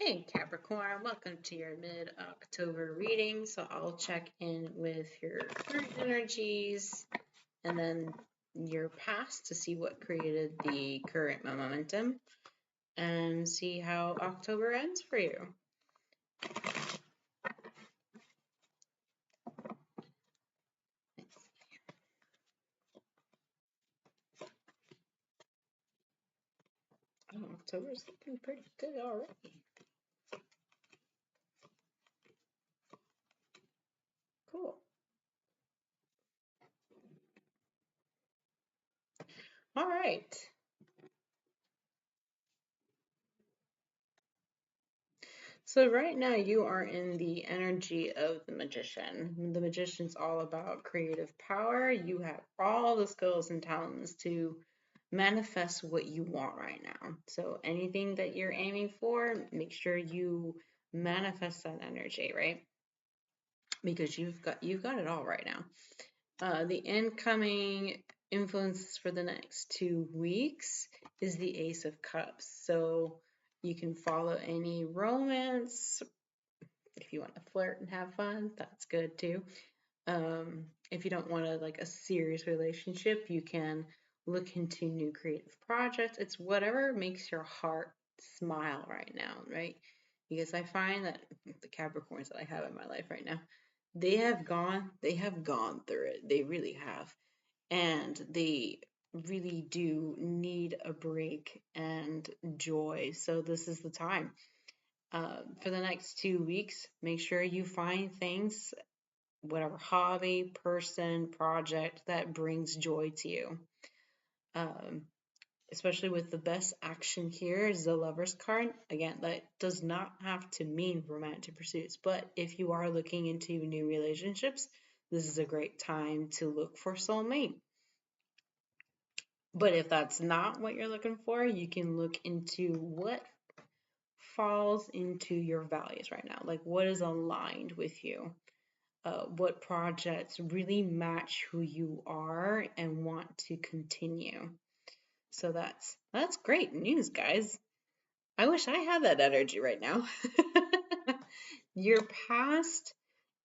Hey Capricorn, welcome to your mid-October reading. So I'll check in with your current energies and then your past to see what created the current momentum and see how October ends for you. Oh, October's looking pretty good already. Cool. All right. So right now you are in the energy of the magician. The magician's all about creative power. You have all the skills and talents to manifest what you want right now. So anything that you're aiming for, make sure you manifest that energy, right? Because you've got it all right now. The incoming influences for the next 2 weeks is the Ace of Cups. So you can follow any romance. If you want to flirt and have fun, that's good too. If you don't want a serious relationship, you can look into new creative projects. It's whatever makes your heart smile right now, right? Because I find that the Capricorns that I have in my life right now, they have gone through it. They really have. And they really do need a break and joy. So this is the time. For the next 2 weeks, make sure you find things, whatever hobby, person, project that brings joy to you. Um, Especially with the best action here is the Lover's card. Again, that does not have to mean romantic pursuits, but if you are looking into new relationships, this is a great time to look for soulmate. But if that's not what you're looking for, you can look into what falls into your values right now. Like what is aligned with you? What projects really match who you are and want to continue. So that's great news, guys. I wish I had that energy right now. Your past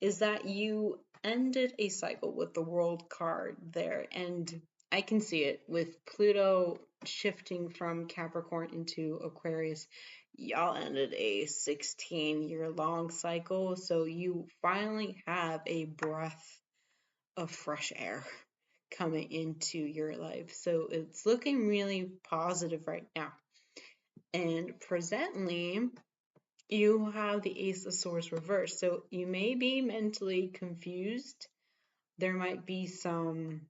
is that you ended a cycle with the World card there, and I can see it with Pluto shifting from Capricorn into Aquarius. Y'all ended a 16-year-long cycle, so you finally have a breath of fresh air coming into your life. So it's looking really positive right now. And presently, you have the Ace of Swords reversed. So you may be mentally confused. There might be some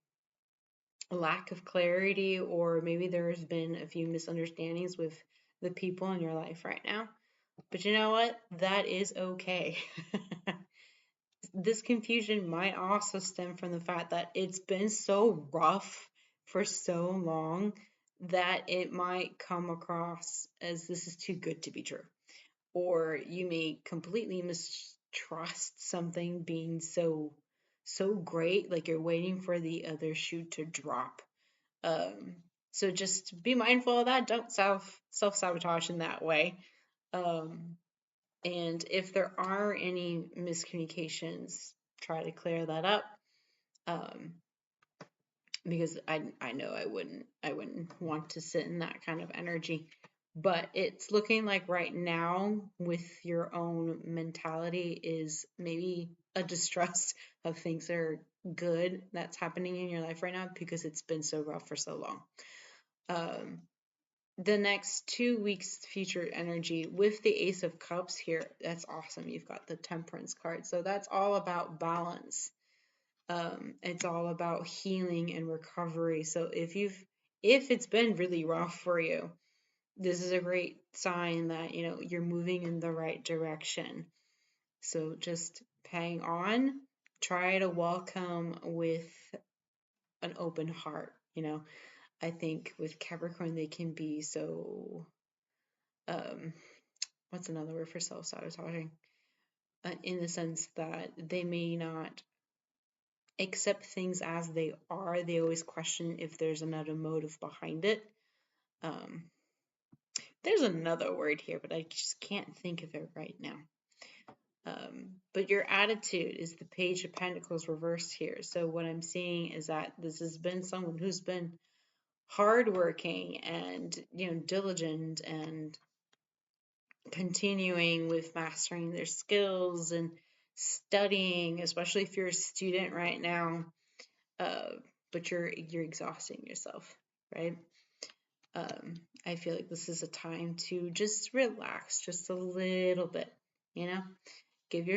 lack of clarity, or maybe there's been a few misunderstandings with the people in your life right now. But you know what? That is okay. This confusion might also stem from the fact that it's been so rough for so long that it might come across as this is too good to be true. Or you may completely mistrust something being so great, like you're waiting for the other shoe to drop. So just be mindful of that. Don't self-sabotage in that way. And if there are any miscommunications, try to clear that up. Because I know I wouldn't want to sit in that kind of energy. But it's looking like right now with your own mentality is maybe a distrust of things that are good that's happening in your life right now because it's been so rough for so long. The next 2 weeks future energy with the Ace of Cups here, that's awesome. You've got the Temperance card. So that's all about balance. It's all about healing and recovery. So if it's been really rough for you, this is a great sign that you're moving in the right direction. So just hang on, try to welcome with an open heart. I think with Capricorn they can be so what's another word for self-sabotaging, in the sense that they may not accept things as they are. They always question if there's another motive behind it. There's another word here, but I just can't think of it right now. But your attitude is the Page of Pentacles reversed here. So what I'm seeing is that this has been someone who's been hardworking and, diligent and continuing with mastering their skills and studying, especially if you're a student right now. But you're exhausting yourself, right? I feel like this is a time to just relax just a little bit, you know? Give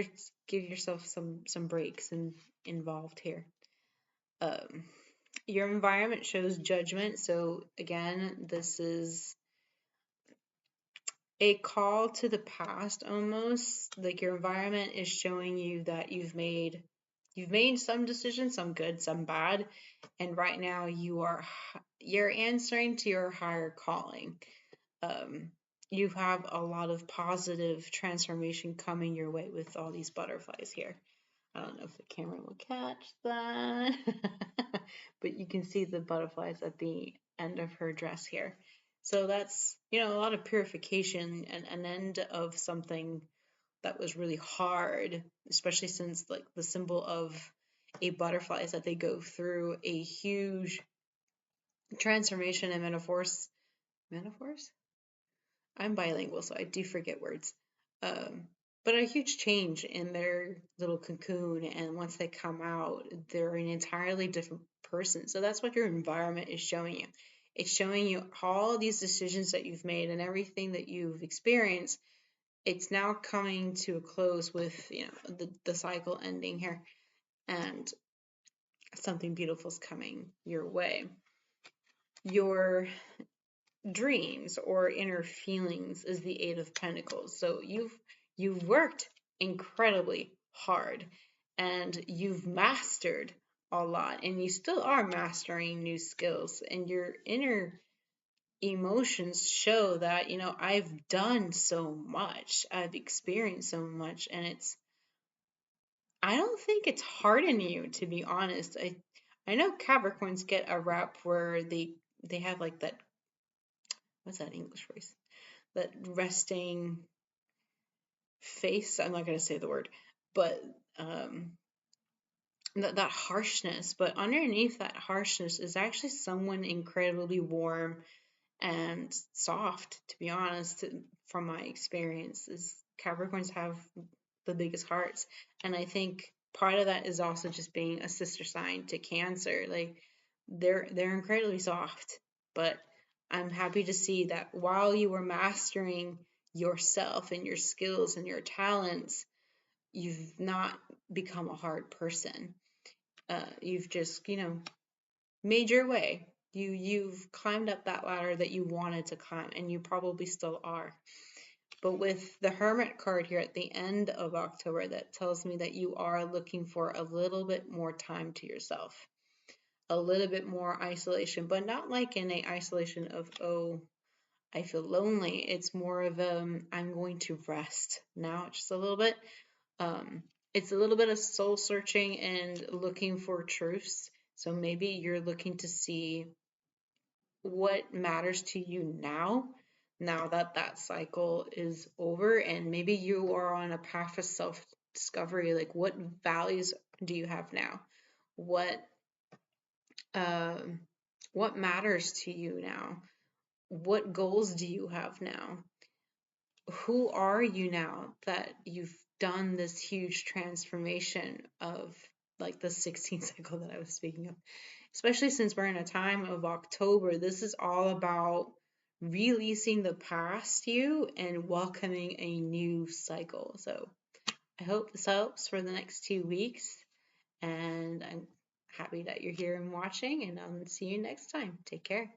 yourself some breaks involved here. Your environment shows judgment, so again, this is a call to the past almost. Like your environment is showing you that you've made some decisions, some good, some bad, and right now you're answering to your higher calling. You have a lot of positive transformation coming your way with all these butterflies here. I don't know if the camera will catch that, but you can see the butterflies at the end of her dress here. So that's, a lot of purification and an end of something that was really hard, especially since like the symbol of a butterfly is that they go through a huge transformation and metaphors. Metaphors? I'm bilingual, so I do forget words. But a huge change in their little cocoon, and once they come out, they're an entirely different person. So that's what your environment is showing you. It's showing you all these decisions that you've made and everything that you've experienced. It's now coming to a close with, the cycle ending here, and something beautiful is coming your way. Your dreams or inner feelings is the Eight of Pentacles. So you've worked incredibly hard and you've mastered a lot, and you still are mastering new skills, and your inner emotions show that, I've done so much, I've experienced so much, and I don't think it's hard on you, to be honest. I know Capricorns get a rap where they have like that, what's that English phrase? That resting face. I'm not going to say the word, but that harshness. But underneath that harshness is actually someone incredibly warm and soft, to be honest, from my experience. Is Capricorns have the biggest hearts. And I think part of that is also just being a sister sign to Cancer. Like they're incredibly soft, but I'm happy to see that while you were mastering yourself and your skills and your talents, you've not become a hard person. You've just, made your way. You've climbed up that ladder that you wanted to climb, and you probably still are. But with the Hermit card here at the end of October, that tells me that you are looking for a little bit more time to yourself, a little bit more isolation, but not like in a isolation of, oh, I feel lonely. It's more of I'm going to rest now, just a little bit. It's a little bit of soul searching and looking for truths. So maybe you're looking to see what matters to you now that cycle is over, and maybe you are on a path of self-discovery. Like, what values do you have now? What matters to you now? What goals do you have now? Who are you now that you've done this huge transformation of, like, the 16th cycle that I was speaking of? Especially since we're in a time of October, this is all about releasing the past you and welcoming a new cycle. So I hope this helps for the next 2 weeks, and I'm happy that you're here and watching, and I'll see you next time. Take care.